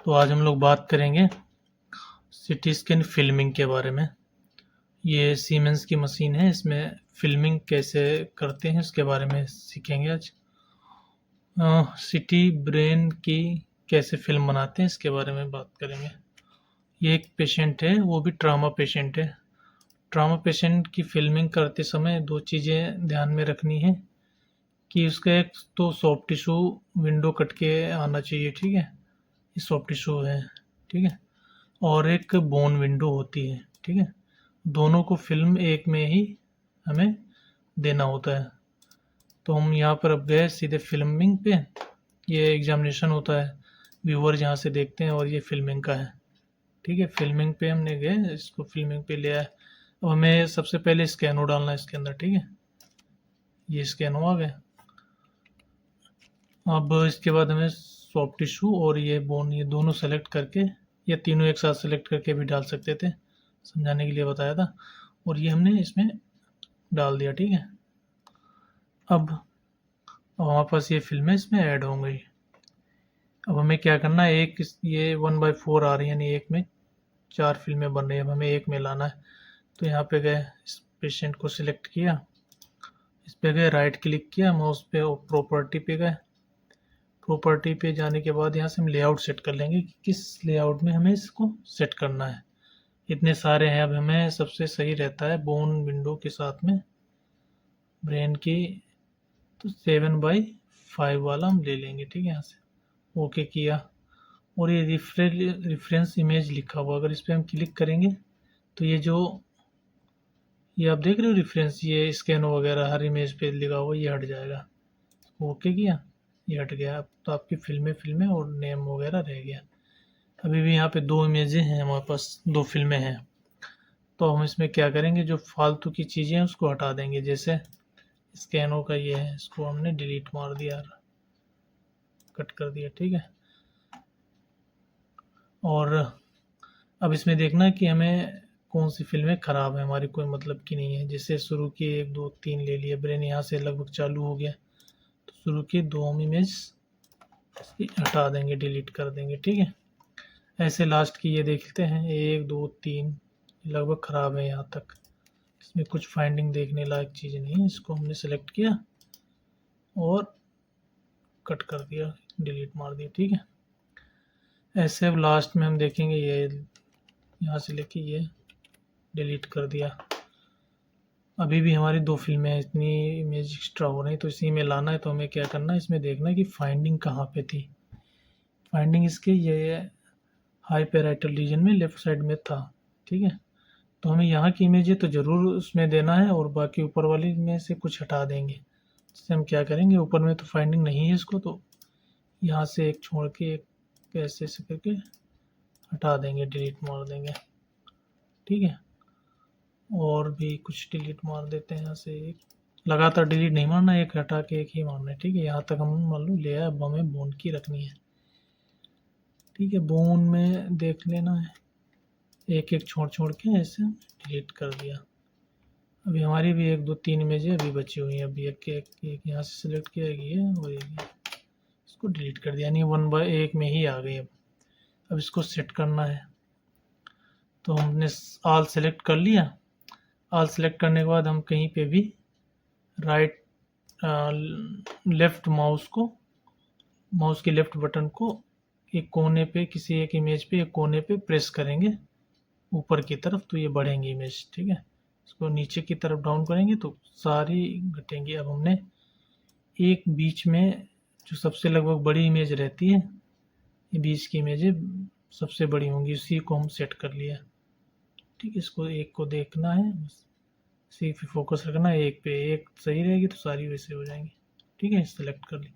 तो आज हम लोग बात करेंगे सिटी स्कैन फिल्मिंग के बारे में। ये सीमेंस की मशीन है, इसमें फिल्मिंग कैसे करते हैं उसके बारे में सीखेंगे आज। सिटी ब्रेन की कैसे फिल्म बनाते हैं इसके बारे में बात करेंगे। ये एक पेशेंट है, वो भी ट्रामा पेशेंट है। ट्रामा पेशेंट की फिल्मिंग करते समय दो चीज़ें ध्यान में रखनी है कि उसका एक तो सॉफ्ट टिश्यू विंडो कट के आना चाहिए, ठीक है, ये सॉफ्ट टिश्यू है, ठीक है, और एक बोन विंडो होती है, ठीक है। दोनों को फिल्म एक में ही हमें देना होता है। तो हम यहाँ पर अब गए सीधे फिल्मिंग पे। ये एग्जामिनेशन होता है, व्यूअर यहाँ से देखते हैं, और ये फिल्मिंग का है, ठीक है। फिल्मिंग पे हमने गए, इसको फिल्मिंग पे ले आए। अब हमें सबसे पहले स्कैनो डालना है इसके अंदर, ठीक है। ये स्कैनो आ गए। अब इसके बाद हमें सॉफ्ट टिश्यू और ये बोन, ये दोनों सेलेक्ट करके, या तीनों एक साथ सेलेक्ट करके भी डाल सकते थे, समझाने के लिए बताया था। और ये हमने इसमें डाल दिया, ठीक है। अब हमारे पास ये फिल्में इसमें ऐड हो गई। अब हमें क्या करना है, ये 1/4 आ रही है, यानी एक में 4 फिल्में बन रही है। अब हमें एक में लाना है, तो यहाँ पे गए, इस पेशेंट को सिलेक्ट किया, इस पे गए, राइट क्लिक किया माउस पे और प्रॉपर्टी पे गए। प्रॉपर्टी पे जाने के बाद यहाँ से हम लेआउट सेट कर लेंगे कि किस लेआउट में हमें इसको सेट करना है। इतने सारे हैं, अब हमें सबसे सही रहता है बोन विंडो के साथ में ब्रेन की, तो 7/5 वाला हम ले लेंगे, ठीक है। यहाँ से ओके किया, और ये रेफरेंस इमेज लिखा हुआ, अगर इस पर हम क्लिक करेंगे तो ये आप देख रहे हो रेफरेंस, ये स्कैनो वगैरह हर इमेज पे लिखा हुआ, ये हट जाएगा। ओके किया, ये हट गया। अब तो आपकी फिल्में और नेम वगैरह रह गया। अभी भी यहाँ पे 2 इमेजें हैं, हमारे पास 2 फिल्में हैं। तो हम इसमें क्या करेंगे, जो फालतू की चीज़ें हैं उसको हटा देंगे। जैसे स्कैनो का ये है, इसको हमने डिलीट मार दिया, कट कर दिया, ठीक है। और अब इसमें देखना है कि हमें कौन सी फिल्में ख़राब है, हमारी कोई मतलब की नहीं है। जैसे शुरू की 1 2 3 ले लिए, ब्रेन यहाँ से लगभग चालू हो गया, तो शुरू की 2 इमेज हटा देंगे, डिलीट कर देंगे, ठीक है। ऐसे लास्ट की ये देखते हैं, 1 2 3 लगभग ख़राब है यहाँ तक, इसमें कुछ फाइंडिंग देखने लायक चीज़ नहीं है। इसको हमने सेलेक्ट किया और कट कर दिया, डिलीट मार दिया, ठीक है। ऐसे अब लास्ट में हम देखेंगे, ये यहाँ से लेके ये डिलीट कर दिया। अभी भी हमारी 2 फिल्में हैं, इतनी इमेज एक्स्ट्रा हो रही, तो इसी में लाना है। तो हमें क्या करना है, इसमें देखना है कि फाइंडिंग कहाँ पे थी। फाइंडिंग इसके ये हाई पैराइटल रीजन में लेफ्ट साइड में था, ठीक है। तो हमें यहाँ की इमेज है तो ज़रूर उसमें देना है, और बाकी ऊपर वाली में से कुछ हटा देंगे। जैसे हम क्या करेंगे, ऊपर में तो फाइंडिंग नहीं है इसको, तो यहाँ से एक छोड़ के एक ऐसे ऐसे करके हटा देंगे, डिलीट मार देंगे, ठीक है। और भी कुछ डिलीट मार देते हैं यहाँ से, एक लगातार डिलीट नहीं मारना, एक हटा के एक ही मारना है, ठीक है। यहाँ तक हम मान लो ले आए, अब हमें बोन की रखनी है, ठीक है। बोन में देख लेना है, एक एक छोड़ के ऐसे डिलीट कर दिया। अभी हमारी भी 1 2 3 इमेजें अभी बची हुई हैं। अभी एक यहाँ से सिलेक्ट किया गया है, और एक इसको डिलीट कर दिया, यानी 1/1 में ही आ गई। अब इसको सेट करना है, तो हमने ऑल सेलेक्ट कर लिया। ऑल सेलेक्ट करने के बाद हम कहीं पे भी राइट लेफ्ट माउस के लेफ्ट बटन को एक कोने पे, किसी एक इमेज पे एक कोने पे प्रेस करेंगे ऊपर की तरफ, तो ये बढ़ेंगी इमेज, ठीक है। इसको नीचे की तरफ डाउन करेंगे तो सारी घटेंगी। अब हमने एक बीच में जो सबसे लगभग बड़ी इमेज रहती है, ये बीच की इमेजें सबसे बड़ी होंगी, उसी को हम सेट कर लिया, ठीक है। इसको एक को देखना है, इसी पे फोकस रखना है, एक पे एक सही रहेगी तो सारी वैसे हो जाएंगी, ठीक है। सेलेक्ट कर लिया।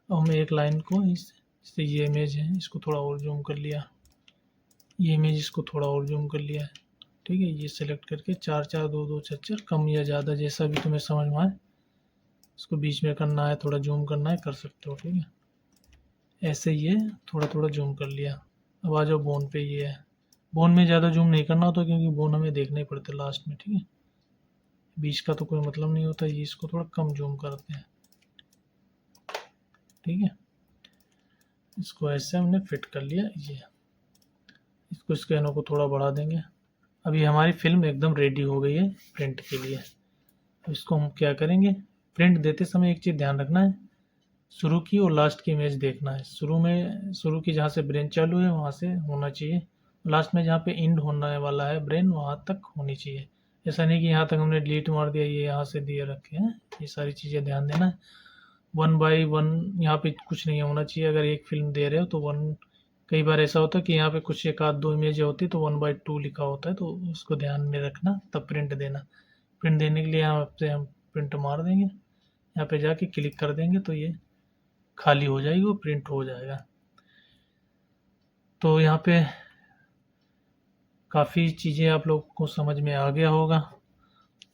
अब हमने एक लाइन को इससे ये इमेज है, इसको थोड़ा और जूम कर लिया, ये इमेज इसको थोड़ा और जूम कर लिया है, ठीक है। ये सेलेक्ट करके 4 4 2 2 4 4, कम या ज़्यादा जैसा भी तुम्हें समझ में आए, इसको बीच में करना है, थोड़ा जूम करना है, कर सकते हो, ठीक है। ऐसे ये थोड़ा थोड़ा जूम कर लिया। अब आ जाओ बोन पे, ये है। बोन में ज़्यादा जूम नहीं करना होता, क्योंकि बोन हमें देखना ही पड़ता है लास्ट में, ठीक है। बीच का तो कोई मतलब नहीं होता, ये इसको थोड़ा कम जूम करते हैं, ठीक है। इसको ऐसे हमने फिट कर लिया, ये इसको स्कैनर को थोड़ा बढ़ा देंगे। अभी हमारी फ़िल्म एकदम रेडी हो गई है प्रिंट के लिए। अब इसको हम क्या करेंगे, प्रिंट देते समय एक चीज़ ध्यान रखना है, शुरू की और लास्ट की इमेज देखना है। शुरू की जहाँ से ब्रेन चालू है वहाँ से होना चाहिए, लास्ट में जहाँ पे एंड होने वाला है ब्रेन वहाँ तक होनी चाहिए। ऐसा नहीं कि यहाँ तक हमने डिलीट मार दिया, ये यहाँ से दिए रखे हैं। ये सारी चीज़ें ध्यान देना है। 1 बाय 1 यहाँ पे कुछ नहीं होना चाहिए। अगर एक फ़िल्म दे रहे हो तो 1, कई बार ऐसा होता है कि यहाँ पे कुछ 1 आध 2 इमेजें होती है तो 1/2 लिखा होता है, तो उसको ध्यान में रखना तब प्रिंट देना। प्रिंट देने के लिए यहाँ पे हम प्रिंट मार देंगे, यहाँ पे जाके क्लिक कर देंगे तो ये खाली हो जाएगी, वो प्रिंट हो जाएगा। तो यहाँ पे काफ़ी चीज़ें आप लोग को समझ में आ गया होगा,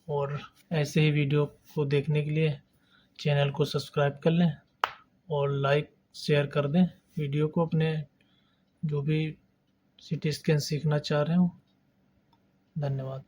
और ऐसे ही वीडियो को देखने के लिए चैनल को सब्सक्राइब कर लें और लाइक शेयर कर दें वीडियो को अपने जो भी सीटी स्कैन सीखना चाह रहे हो। धन्यवाद।